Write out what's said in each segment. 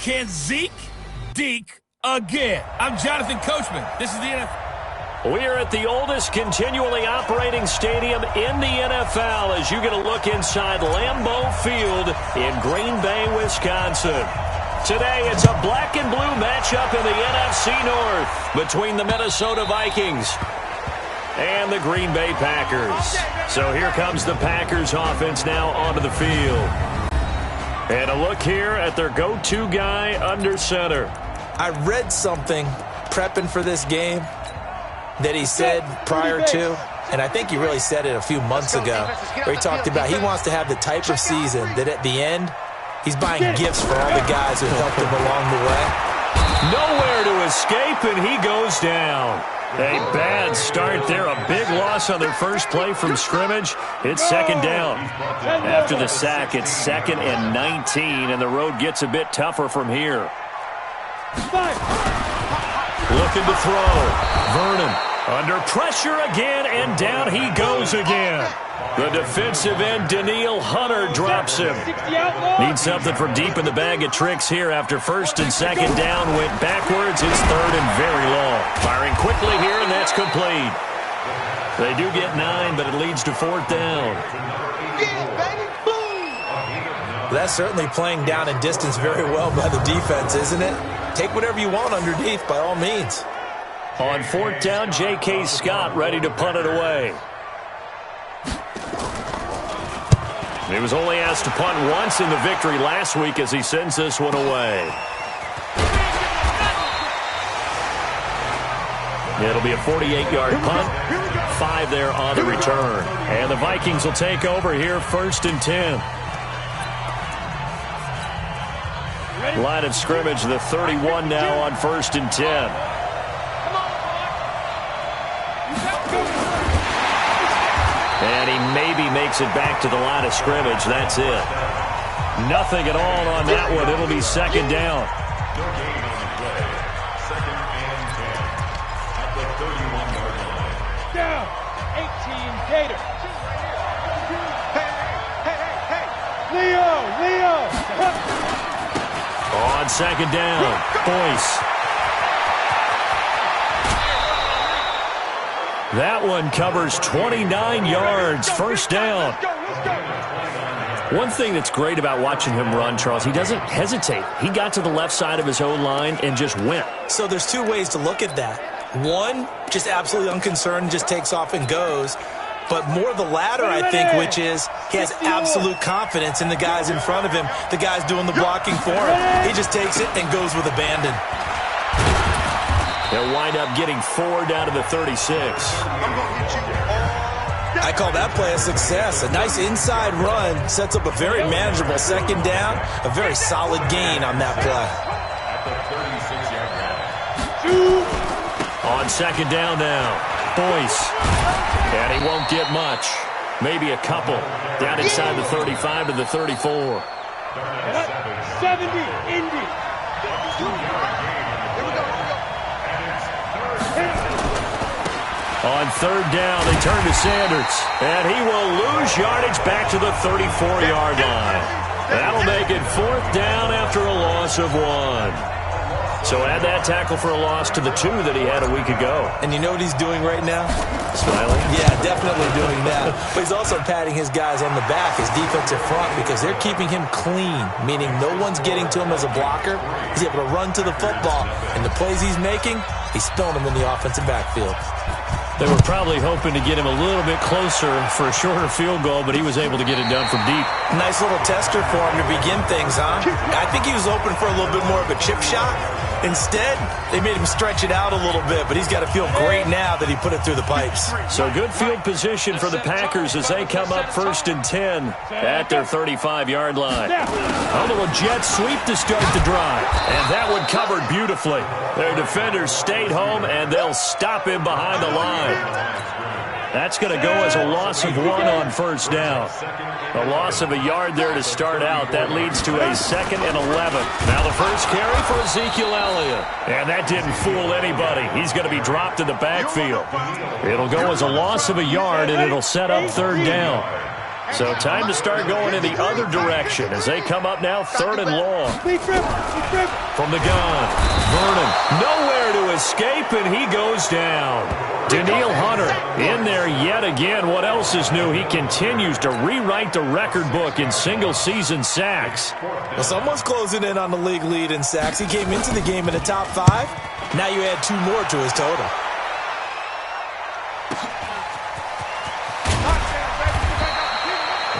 Can Zeke deke again? I'm Jonathan Coachman. This is the NFL. We are at the oldest continually operating stadium in the NFL as you get a look inside Lambeau Field in Green Bay, Wisconsin. Today, it's a black and blue matchup in the NFC North between the Minnesota Vikings and the Green Bay Packers. So here comes the Packers offense now onto the field. And a look here at their go-to guy under center. I read something prepping for this game that he said prior to, and I think he really said it a few months ago, where he talked about he wants to have the type of season that at the end, he's buying gifts for all the guys who helped him along the way. Nowhere to escape, and he goes down. A bad start there, a big loss on their first play from scrimmage. It's second down. After the sack, it's 2nd and 19, and the road gets a bit tougher from here. Looking to throw. Vernon under pressure again, and down he goes again. The defensive end, Danielle Hunter, drops him. Needs something from deep in the bag of tricks here after 1st and 2nd down. Went backwards. It's 3rd and very long. Firing quickly here, and that's complete. They do get 9, but it leads to 4th down. That's certainly playing down and distance very well by the defense, isn't it? Take whatever you want underneath, by all means. On 4th down, J.K. Scott ready to punt it away. He was only asked to punt once in the victory last week as he sends this one away. It'll be a 48-yard punt. 5 there on the return. And the Vikings will take over here 1st and 10. Line of scrimmage, the 31 now on 1st and 10. And he maybe makes it back to the line of scrimmage. That's it. Nothing at all on that one. It'll be 2nd down. Down. 18 Gators. Hey. Leo. On 2nd down, Boyce. That one covers 29 yards, 1st down. One thing that's great about watching him run, Charles, he doesn't hesitate. He got to the left side of his own line and just went. So there's 2 ways to look at that. One, just absolutely unconcerned, just takes off and goes. But more the latter, I think, which is he has absolute confidence in the guys in front of him, the guys doing the blocking for him. He just takes it and goes with abandon. They'll wind up getting 4 down to the 36. I call that play a success. A nice inside run sets up a very manageable 2nd down, a very solid gain on that play. On 2nd down now, Boyce. And he won't get much. Maybe a couple. Down inside the 35 to the 34. 70, Indy. On 3rd down, they turn to Sanders. And he will lose yardage back to the 34-yard line. That'll make it 4th down after a loss of 1. So add that tackle for a loss to the 2 that he had a week ago. And you know what he's doing right now? Smiling? Yeah, definitely doing that. But he's also patting his guys on the back, his defensive front, because they're keeping him clean, meaning no one's getting to him as a blocker. He's able to run to the football. And the plays he's making, he's throwing them in the offensive backfield. They were probably hoping to get him a little bit closer for a shorter field goal, but he was able to get it done from deep. Nice little tester for him to begin things, huh? I think he was hoping for a little bit more of a chip shot. Instead, they made him stretch it out a little bit, but he's got to feel great now that he put it through the pipes. So good field position for the Packers as they come up 1st and 10 at their 35-yard line. A little jet sweep to start the drive, and that one covered beautifully. Their defenders stayed home, and they'll stop him behind the line. That's going to go as a loss of 1 on 1st down. A loss of a yard there to start out. That leads to a 2nd and 11. Now the first carry for Ezekiel Elliott. And that didn't fool anybody. He's going to be dropped in the backfield. It'll go as a loss of a yard, and it'll set up 3rd down. So time to start going in the other direction as they come up now 3rd and long. From the gun, Vernon nowhere to escape, and he goes down. Daniil Hunter in there yet again. What else is new? He continues to rewrite the record book in single-season sacks. Well, someone's closing in on the league lead in sacks. He came into the game in the top 5. Now you add 2 more to his total.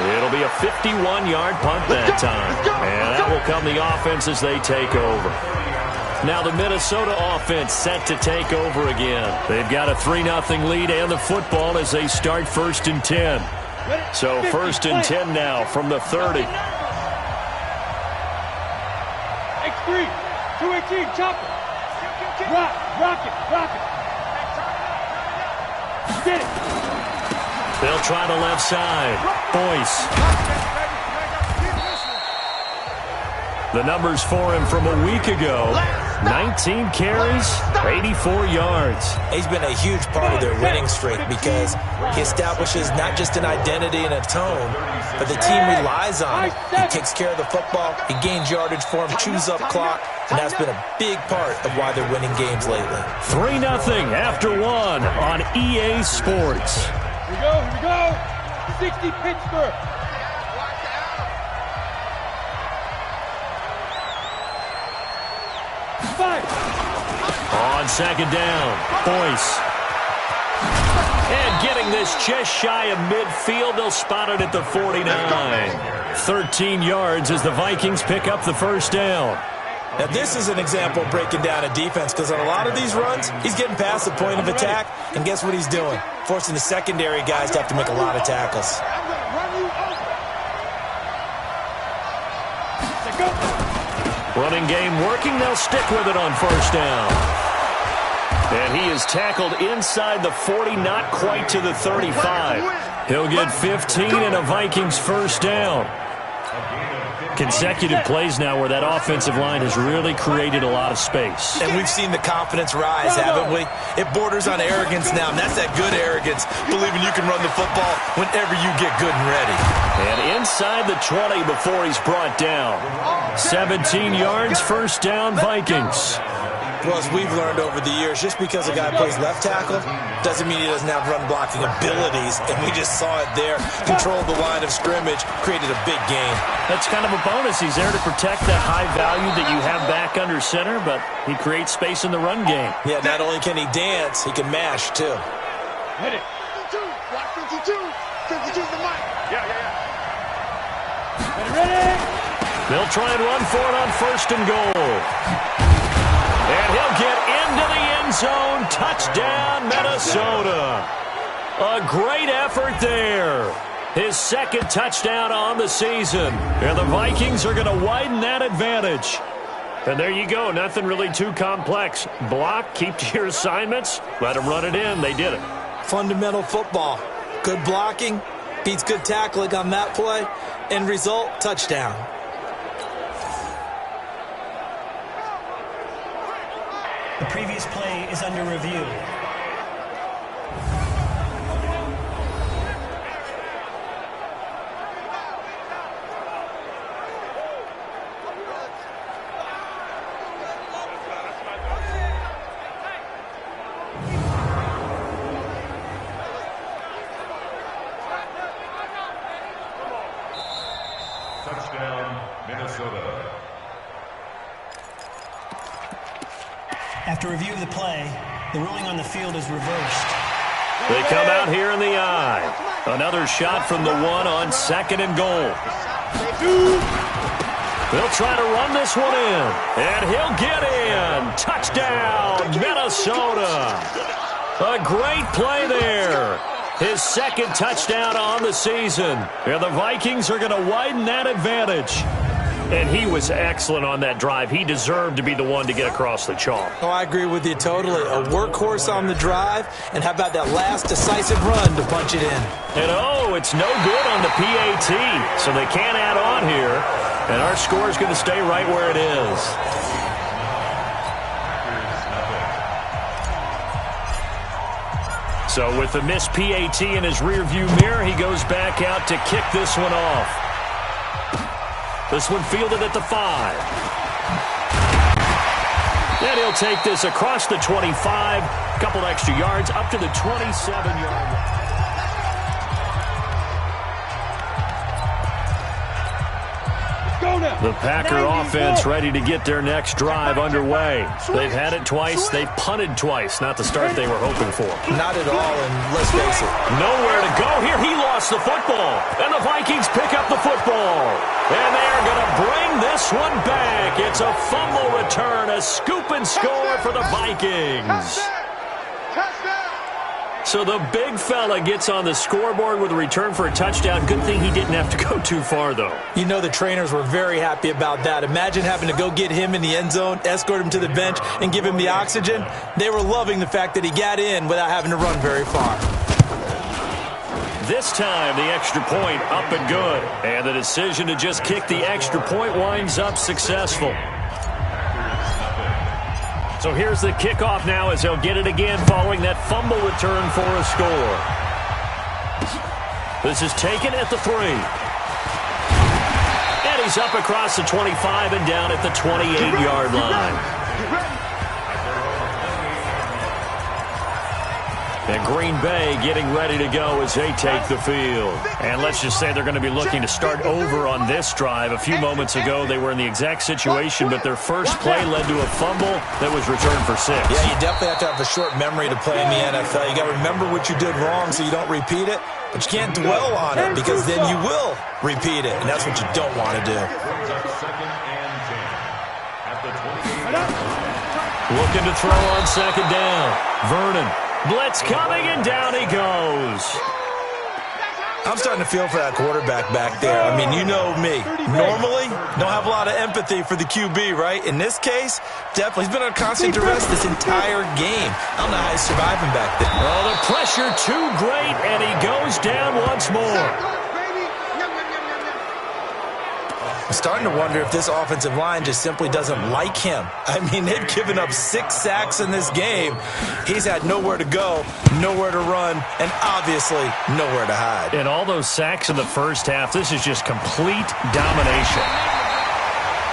It'll be a 51-yard punt that time. And that will come the offense as they take over. Now the Minnesota offense set to take over again. They've got a 3-0 lead and the football as they start 1st and 10. So 1st and 10 now from the 30. X3, 218, chopper. Rock it. Get it. They'll try the left side. Boyce. The numbers for him from a week ago. 19 carries, 84 yards. He's been a huge part of their winning streak because he establishes not just an identity and a tone, but the team relies on it. He takes care of the football. He gains yardage for him, chews up clock, and that's been a big part of why they're winning games lately. 3-0 after 1 on EA Sports. Here we go. 60 Pittsburgh. On 2nd down, Boyce. And getting this just shy of midfield, they'll spot it at the 49. 13 yards as the Vikings pick up the 1st down. Now this is an example of breaking down a defense because on a lot of these runs, he's getting past the point of attack, and guess what he's doing? Forcing the secondary guys to have to make a lot of tackles. Running game working, they'll stick with it on 1st down. And he is tackled inside the 40, not quite to the 35. He'll get 15 and a Vikings 1st down. Consecutive plays now where that offensive line has really created a lot of space. And we've seen the confidence rise, haven't we? It borders on arrogance now, and that's that good arrogance, believing you can run the football whenever you get good and ready. And inside the 20 before he's brought down. 17 yards, 1st down, Vikings. Well, as we've learned over the years, just because a guy plays left tackle doesn't mean he doesn't have run-blocking abilities, and we just saw it there. Controlled the line of scrimmage, created a big gain. That's kind of a bonus. He's there to protect that high value that you have back under center, but he creates space in the run game. Yeah, not only can he dance, he can mash, too. Hit it. 52, block 52. 52 to the mic. Yeah. Ready? They'll try and run for it on 1st and goal. And he'll get into the end zone. Touchdown, Minnesota. A great effort there. His 2nd touchdown on the season. And the Vikings are going to widen that advantage. And there you go. Nothing really too complex. Block, keep to your assignments, let them run it in. They did it. Fundamental football. Good blocking, beats good tackling on that play. End result, touchdown. The previous play is under review. Touchdown, Minnesota. After review of the play, the ruling on the field is reversed. They come out here in the eye. Another shot from the 1 on 2nd and goal. They'll try to run this one in. And he'll get in. Touchdown, Minnesota. A great play there. His 2nd touchdown on the season. And the Vikings are going to widen that advantage. And he was excellent on that drive. He deserved to be the one to get across the chalk. Oh, I agree with you totally. A workhorse on the drive. And how about that last decisive run to punch it in? And oh, it's no good on the PAT. So they can't add on here. And our score is going to stay right where it is. So with the missed PAT in his rearview mirror, he goes back out to kick this one off. This one fielded at the 5. And he'll take this across the 25, a couple extra yards up to the 27-yard line. The Packer offense ready to get their next drive underway. They've had it twice. They've punted twice. Not the start they were hoping for. Not at all, and let's face it. Nowhere to go here. He lost the football. And the Vikings pick up the football. And they are going to bring this one back. It's a fumble return, a scoop and score for the Vikings. So the big fella gets on the scoreboard with a return for a touchdown. Good thing he didn't have to go too far, though. You know the trainers were very happy about that. Imagine having to go get him in the end zone, escort him to the bench, and give him the oxygen. They were loving the fact that he got in without having to run very far. This time, the extra point up and good. And the decision to just kick the extra point winds up successful. So here's the kickoff now as they'll get it again following that fumble return for a score. This is taken at the 3. And he's up across the 25 and down at the 28-yard line. And Green Bay getting ready to go as they take the field. And let's just say they're going to be looking to start over on this drive. A few moments ago, they were in the exact situation, but their first play led to a fumble that was returned for 6. Yeah, you definitely have to have a short memory to play in the NFL. You got to remember what you did wrong so you don't repeat it, but you can't dwell on it because then you will repeat it, and that's what you don't want to do. Looking to throw on second down. Vernon. Blitz coming, and down he goes. I'm starting to feel for that quarterback back there. I mean, you know me. Normally, don't have a lot of empathy for the QB, right? In this case, definitely. He's been on constant duress this entire game. I don't know how he's surviving back there. Oh, the pressure too great, and he goes down once more. I'm starting to wonder if this offensive line just simply doesn't like him. I mean, they've given up 6 sacks in this game. He's had nowhere to go, nowhere to run, and obviously nowhere to hide. And all those sacks in the first half, this is just complete domination.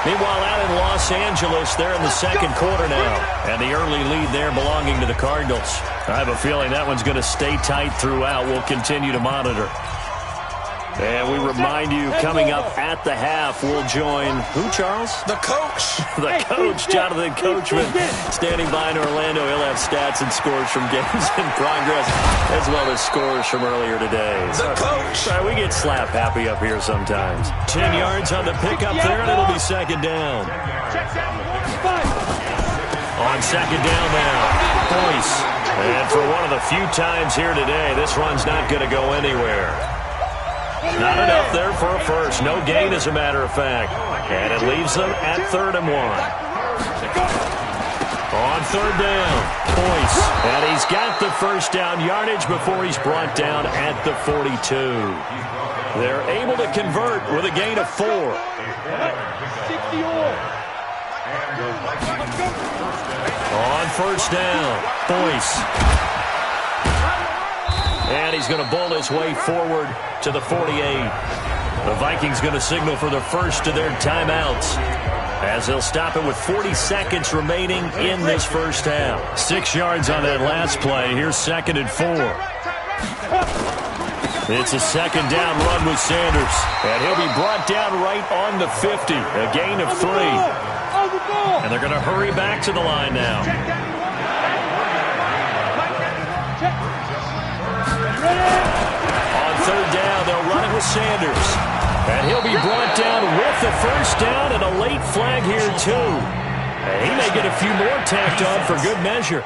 Meanwhile, out in Los Angeles, they're in the second quarter now. And the early lead there belonging to the Cardinals. I have a feeling that one's going to stay tight throughout. We'll continue to monitor. And we remind you, coming up at the half, we'll join who, Charles? The coach. The coach, Jonathan Coachman, standing by in Orlando. He'll have stats and scores from games in progress, as well as scores from earlier today. The coach. We get slap happy up here sometimes. 10 yards on the pickup there, and it'll be second down. On second down now, Boyce. And for one of the few times here today, this run's not going to go anywhere. Not enough there for a first. No gain, as a matter of fact. And it leaves them at 3rd and 1. On 3rd down, Boyce. And he's got the first down yardage before he's brought down at the 42. They're able to convert with a gain of 4. On first down, Boyce. And he's going to bull his way forward to the 48. The Vikings going to signal for the first of their timeouts as they'll stop it with 40 seconds remaining in this first half. 6 yards on that last play. Here's 2nd and 4. It's a second down run with Sanders. And he'll be brought down right on the 50. A gain of 3. And they're going to hurry back to the line now. On 3rd down, they'll run it with Sanders. And he'll be brought down with the first down and a late flag here, too. And he may get a few more tacked on for good measure.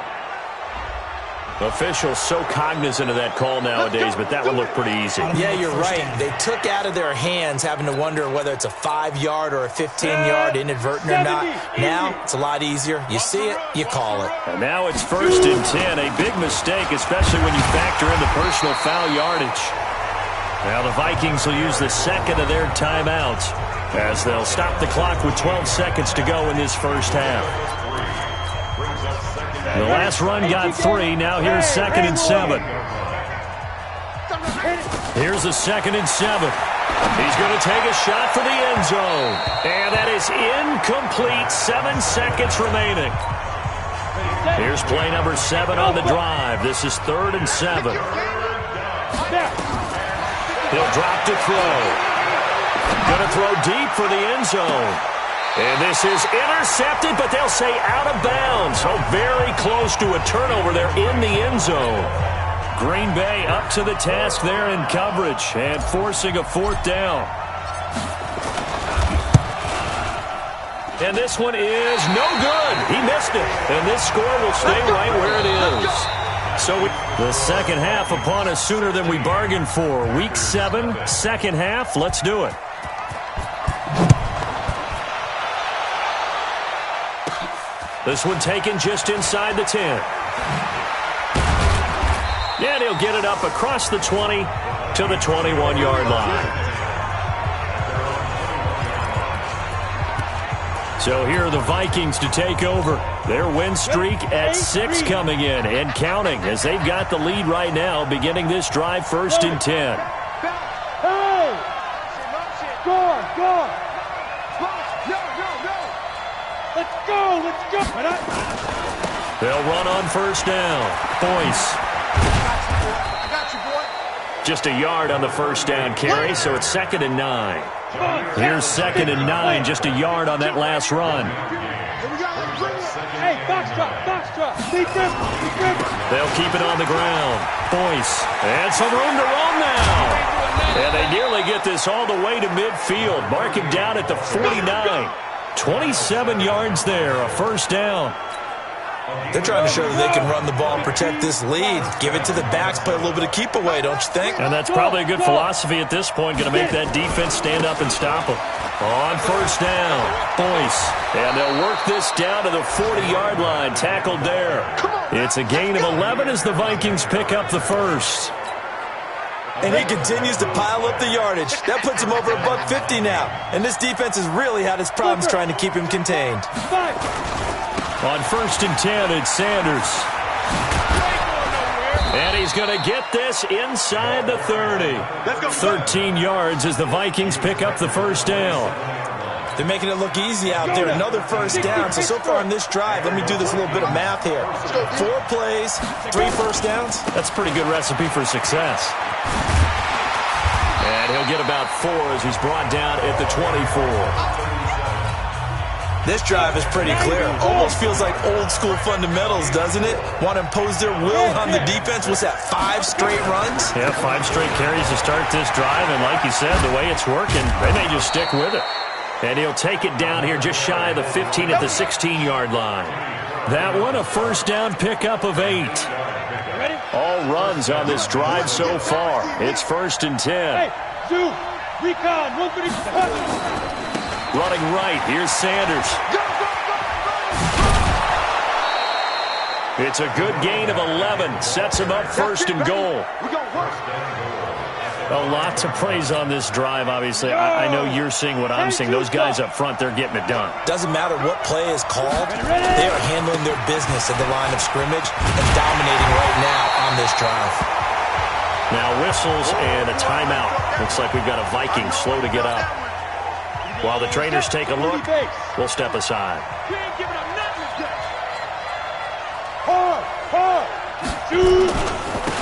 Officials so cognizant of that call nowadays, but that one looked pretty easy. Yeah, you're right. They took out of their hands having to wonder whether it's a 5-yard or a 15-yard inadvertent or not. Now, it's a lot easier. You see it, you call it. And now it's 1st and 10. A big mistake, especially when you factor in the personal foul yardage. Now the Vikings will use the second of their timeouts as they'll stop the clock with 12 seconds to go in this first half. Brings up 2nd The last run got 3. Now here's 2nd and 7. Here's a 2nd and 7. He's going to take a shot for the end zone. And that is incomplete. 7 seconds remaining. Here's play number 7 on the drive. This is 3rd and 7. He'll drop to throw. Going to throw deep for the end zone. And this is intercepted, but they'll say out of bounds. So very close to a turnover there in the end zone. Green Bay up to the task there in coverage and forcing a 4th down. And this one is no good. He missed it. And this score will stay right where it is. So the second half upon us sooner than we bargained for. Week 7, second half. Let's do it. This one taken just inside the 10. And he'll get it up across the 20 to the 21-yard line. So here are the Vikings to take over. Their win streak at 6 coming in and counting as they've got the lead right now, beginning this drive 1st and 10. Hey! Go! Let's go! They'll run on 1st down. Boyce. I got you, boy. Just a yard on the 1st down carry, so it's 2nd and 9. Here's 2nd and 9, just a yard on that last run. Hey, box drop. Defense. They'll keep it on the ground. Boyce. And some room to roam now. And they nearly get this all the way to midfield. Mark him down at the 49. 27 yards there, a 1st down. They're trying to show that they can run the ball and protect this lead. Give it to the backs, play a little bit of keep away, don't you think? And that's probably a good philosophy at this point, going to make that defense stand up and stop them. On 1st down, Boyce. And they'll work this down to the 40-yard line, tackled there. It's a gain of 11 as the Vikings pick up the 1st. And he continues to pile up the yardage. That puts him over $150 now. And this defense has really had its problems trying to keep him contained. On 1st and 10, it's Sanders. And he's going to get this inside the 30. 13 yards as the Vikings pick up the 1st down. They're making it look easy out there. Another 1st down. So far in this drive, let me do this little bit of math here. 4 plays, 3 1st downs. That's a pretty good recipe for success. And he'll get about 4 as he's brought down at the 24. This drive is pretty clear. Almost feels like old school fundamentals, doesn't it? Want to impose their will on the defense. What's that, 5 straight runs? Yeah, 5 straight carries to start this drive. And like you said, the way it's working, they may just stick with it. And he'll take it down here just shy of the 15 at the 16-yard line. That one, a 1st down pickup of 8. All runs on this drive so far. It's 1st and 10. Hey, Zoo, recon, 130. Running right, here's Sanders. It's a good gain of 11. Sets him up 1st and goal. A lot to praise on this drive, obviously. I know you're seeing what I'm seeing. Those guys up front, they're getting it done. Doesn't matter what play is called. They are handling their business at the line of scrimmage and dominating right now on this drive. Now whistles and a timeout. Looks like we've got a Viking slow to get up. While the trainers take a look, we'll step aside.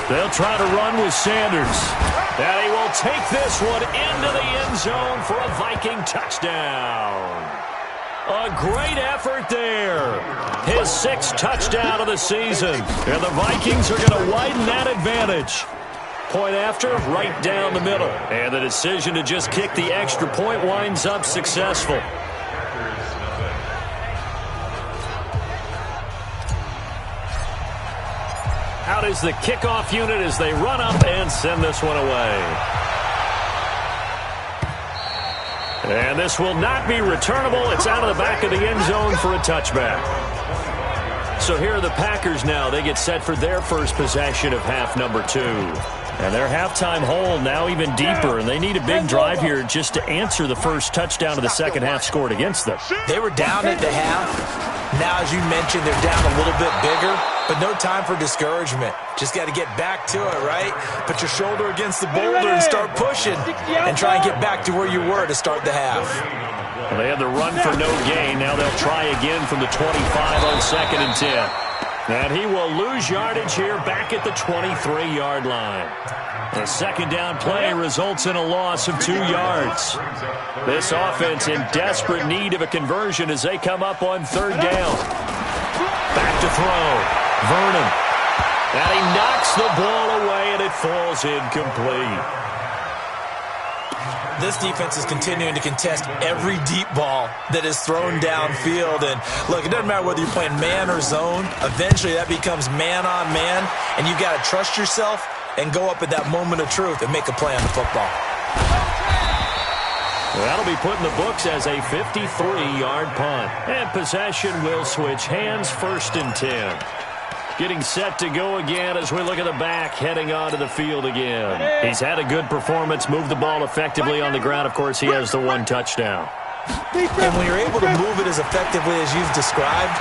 They'll try to run with Sanders. And he will take this one into the end zone for a Viking touchdown. A great effort there. His 6th touchdown of the season. And the Vikings are going to widen that advantage. Point after, right down the middle. And the decision to just kick the extra point winds up successful. Out is the kickoff unit as they run up and send this one away. And this will not be returnable. It's out of the back of the end zone for a touchback. So here are the Packers now. They get set for their first possession of half number 2. And their halftime hole now even deeper, and they need a big drive here just to answer the first touchdown of the second half scored against them. They were down at the half. Now, as you mentioned, they're down a little bit bigger, but no time for discouragement. Just got to get back to it, right? Put your shoulder against the boulder and start pushing and try and get back to where you were to start the half. Well, they had the run for no gain. Now they'll try again from the 25 on 2nd and 10. And he will lose yardage here back at the 23-yard line. The second down play results in a loss of 2 yards. This offense in desperate need of a conversion as they come up on 3rd down. Back to throw. Vernon. And he knocks the ball away, and it falls incomplete. This defense is continuing to contest every deep ball that is thrown downfield. And, look, it doesn't matter whether you're playing man or zone. Eventually that becomes man on man, and you've got to trust yourself and go up at that moment of truth and make a play on the football. That'll be put in the books as a 53-yard punt. And possession will switch hands, 1st and 10. Getting set to go again as we look at the back, heading onto the field again. He's had a good performance, moved the ball effectively on the ground. Of course, he has the 1 touchdown. And when you're able to move it as effectively as you've described,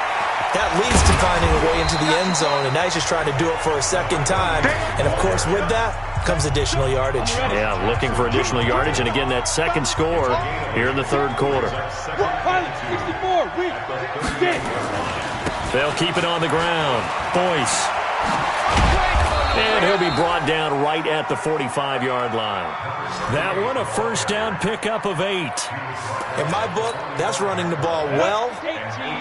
that leads to finding a way into the end zone, and now he's just trying to do it for a second time. And, of course, with that comes additional yardage. Yeah, looking for additional yardage, and again, that second score here in the 3rd quarter. They'll keep it on the ground. Boyce. And he'll be brought down right at the 45-yard line. That one a 1st down pickup of 8. In my book, that's running the ball well,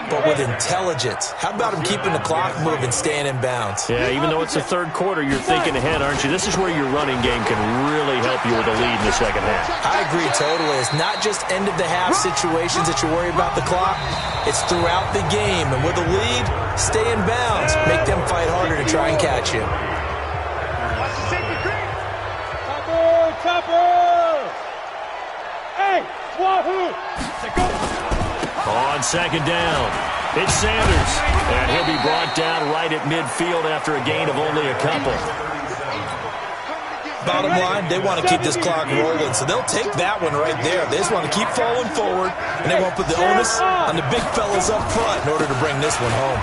but with intelligence. How about him keeping the clock moving, staying in bounds? Yeah, even though it's the 3rd quarter, you're thinking ahead, aren't you? This is where your running game can really help you with a lead in the 2nd half. I agree totally. It's not just end-of-the-half situations that you worry about the clock. It's throughout the game. And with a lead, stay in bounds. Make them fight harder to try and catch you. Topper! Hey, Wahoo! On 2nd down, it's Sanders. And he'll be brought down right at midfield after a gain of only a couple. Bottom line, they want to keep this clock rolling, so they'll take that one right there. They just want to keep falling forward, and they won't put the onus on the big fellas up front in order to bring this one home.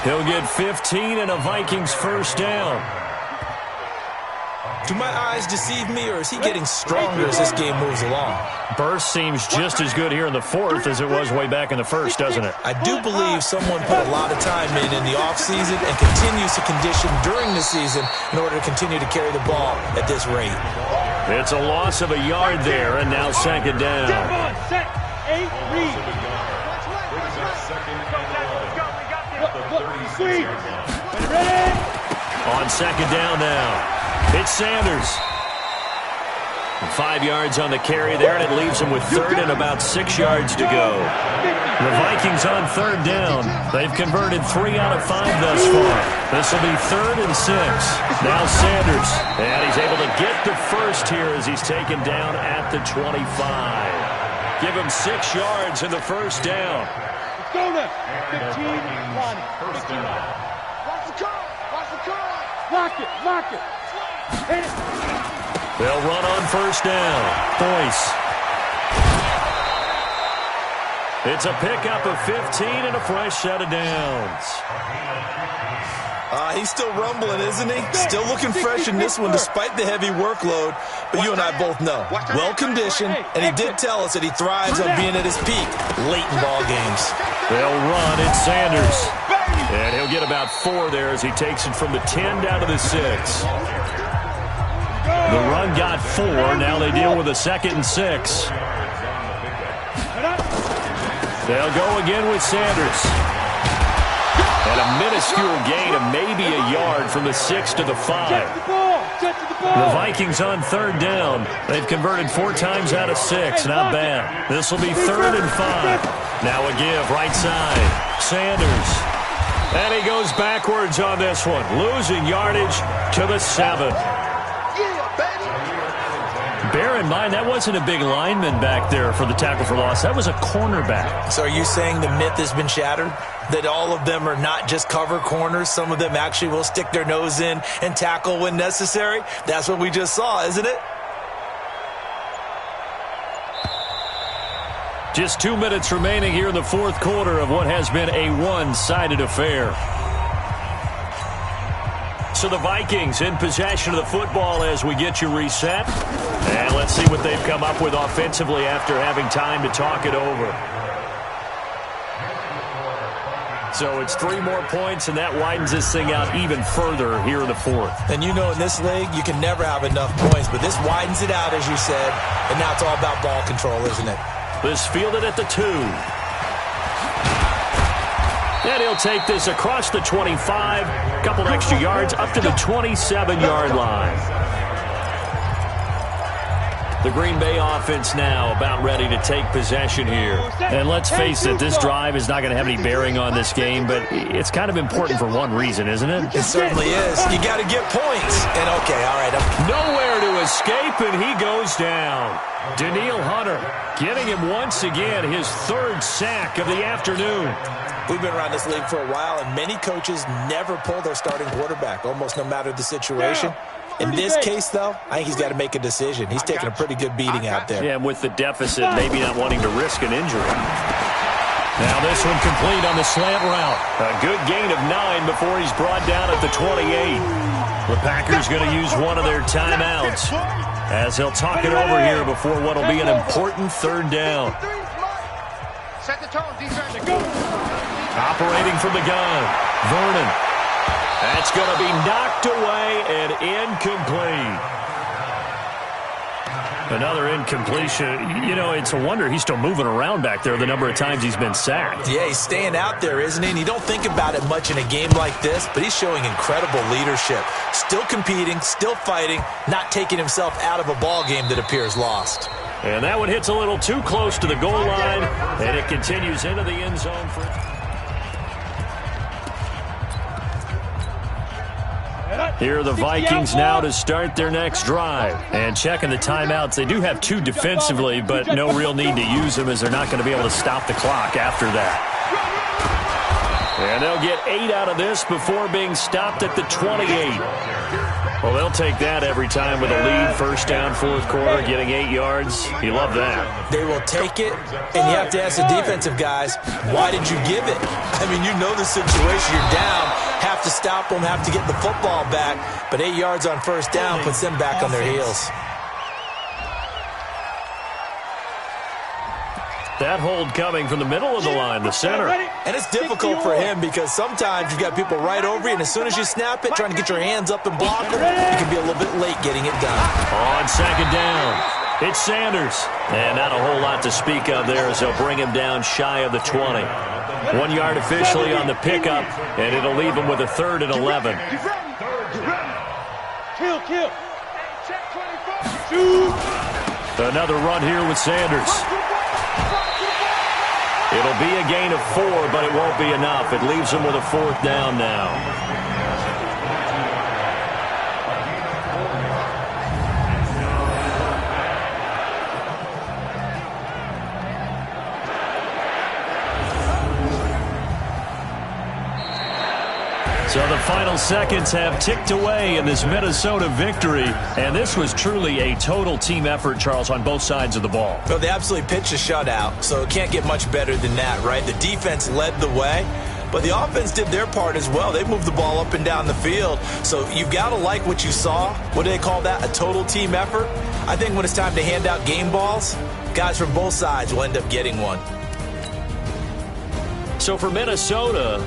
He'll get 15 and a Vikings 1st down. Do my eyes deceive me, or is he getting stronger as this game moves along? Burst seems just as good here in the 4th as it was way back in the 1st, doesn't it? I do believe someone put a lot of time in the offseason and continues to condition during the season in order to continue to carry the ball at this rate. It's a loss of a yard there, and now 2nd down. Set, 8, read. Sweet. Ready? On 2nd down now. It's Sanders. 5 yards on the carry there, and it leaves him with 3rd and about 6 yards to go. The Vikings on 3rd down. They've converted 3 out of 5 thus far. This will be 3rd and 6. Now Sanders. And he's able to get the first here as he's taken down at the 25. Give him 6 yards in the 1st down. Let's go now. 15, 20. 15. Watch the curl. Watch the curl. Lock it. Lock it. Hit it. They'll run on 1st down. Boyce. It's a pickup of 15 and a fresh set of downs. He's still rumbling, isn't he? Still looking fresh in this one despite the heavy workload. But you and I both know, well-conditioned, and he did tell us that he thrives on being at his peak late in ball games. They'll run. It's Sanders. And he'll get about 4 there as he takes it from the 10 down to the 6. The run got 4. Now they deal with a 2nd and 6. They'll go again with Sanders. And a minuscule gain of maybe a yard from the 6 to the 5. The Vikings on 3rd down. They've converted 4 times out of 6. Not bad. This will be 3rd and 5. Now a give right side. Sanders. And he goes backwards on this one. Losing yardage to the 7. Bear in mind, that wasn't a big lineman back there for the tackle for loss. That was a cornerback. So are you saying the myth has been shattered? That all of them are not just cover corners? Some of them actually will stick their nose in and tackle when necessary? That's what we just saw, isn't it? Just 2 minutes remaining here in the fourth quarter of what has been a one-sided affair. So the Vikings in possession of the football as we get you reset. And let's see what they've come up with offensively after having time to talk it over. So it's 3 more points, and that widens this thing out even further here in the fourth. And you know in this league, you can never have enough points, but this widens it out, as you said, and now it's all about ball control, isn't it? This fielded at the 2. And he'll take this across the 25, a couple extra yards up to the 27-yard line. The Green Bay offense now about ready to take possession here. And let's face it, this drive is not going to have any bearing on this game, but it's kind of important for one reason, isn't it? It certainly is. You got to get points. And okay, all right. Nowhere to escape, and he goes down. Danielle Hunter getting him once again his 3rd sack of the afternoon. We've been around this league for a while, and many coaches never pull their starting quarterback, almost no matter the situation. In this case, though, I think he's got to make a decision. He's taking a pretty good beating out there. Yeah, and with the deficit, maybe not wanting to risk an injury. Now this one complete on the slant route. A good gain of 9 before he's brought down at the 28. The Packers going to use one of their timeouts as they'll talk it over here before what will be an important 3rd down. Set the tone, defense. Operating from the gun, Vernon. That's going to be knocked away and incomplete. Another incompletion. You know, it's a wonder he's still moving around back there the number of times he's been sacked. Yeah, he's staying out there, isn't he? And you don't think about it much in a game like this, but he's showing incredible leadership. Still competing, still fighting, not taking himself out of a ball game that appears lost. And that one hits a little too close to the goal line, and it continues into the end zone for... Here are the Vikings now to start their next drive. And checking the timeouts, they do have 2 defensively, but no real need to use them as they're not going to be able to stop the clock after that. And they'll get 8 out of this before being stopped at the 28. Well, they'll take that every time with a lead. 1st down, 4th quarter, getting 8 yards. You love that. They will take it, and you have to ask the defensive guys, why did you give it? I mean, you know the situation. You're down. Have to stop them, have to get the football back. But 8 yards on 1st down puts them back on their heels. That hold coming from the middle of the line, the center. And it's difficult for him because sometimes you've got people right over you, and as soon as you snap it, trying to get your hands up and block them, you can be a little bit late getting it done. On 2nd down, it's Sanders. And not a whole lot to speak of there as they'll bring him down shy of the 20. 1 yard officially on the pickup, and it'll leave him with a 3rd and 11. Kill. Another run here with Sanders. It'll be a gain of 4, but it won't be enough. It leaves him with a 4th down now. So the final seconds have ticked away in this Minnesota victory. And this was truly a total team effort, Charles, on both sides of the ball. Well, they absolutely pitched a shutout, so it can't get much better than that, right? The defense led the way, but the offense did their part as well. They moved the ball up and down the field. So you've got to like what you saw. What do they call that? A total team effort? I think when it's time to hand out game balls, guys from both sides will end up getting one. So for Minnesota,